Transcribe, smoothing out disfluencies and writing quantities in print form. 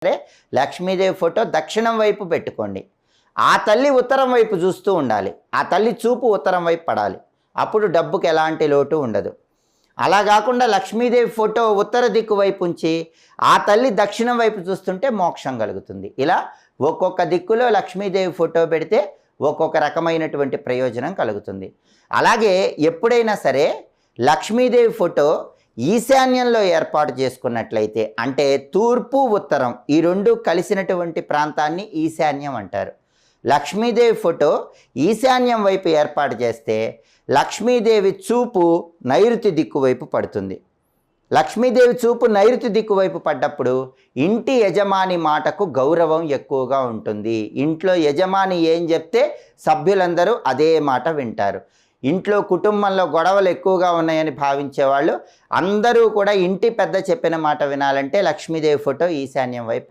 సరే లక్ష్మీదేవి ఫోటో దక్షిణం వైపు పెట్టుకోండి. ఆ తల్లి ఉత్తరం వైపు చూస్తూ ఉండాలి. ఆ తల్లి చూపు ఉత్తరం వైపు పడాలి. అప్పుడు డబ్బుకి ఎలాంటి లోటు ఉండదు. అలా కాకుండా లక్ష్మీదేవి ఫోటో ఉత్తర దిక్కు వైపు ఉంచి ఆ తల్లి దక్షిణం వైపు చూస్తుంటే మోక్షం కలుగుతుంది. ఇలా ఒక్కొక్క దిక్కులో లక్ష్మీదేవి ఫోటో పెడితే ఒక్కొక్క రకమైనటువంటి ప్రయోజనం కలుగుతుంది. అలాగే ఎప్పుడైనా సరే లక్ష్మీదేవి ఫోటో ఈశాన్యంలో ఏర్పాటు చేసుకున్నట్లయితే, అంటే తూర్పు ఉత్తరం ఈ రెండు కలిసినటువంటి ప్రాంతాన్ని ఈశాన్యం అంటారు. లక్ష్మీదేవి ఫోటో ఈశాన్యం వైపు ఏర్పాటు చేస్తే లక్ష్మీదేవి చూపు నైరుతి దిక్కు వైపు పడుతుంది. లక్ష్మీదేవి చూపు నైరుతి దిక్కు వైపు పడ్డప్పుడు ఇంటి యజమాని మాటకు గౌరవం ఎక్కువగా ఉంటుంది. ఇంట్లో యజమాని ఏం చెప్తే సభ్యులందరూ అదే మాట వింటారు. ఇంట్లో కుటుంబంలో గొడవలు ఎక్కువగా ఉన్నాయని భావించేవాళ్ళు అందరూ కూడా ఇంటి పెద్ద చెప్పిన మాట వినాలంటే లక్ష్మీదేవి ఫోటో ఈశాన్యం వైపు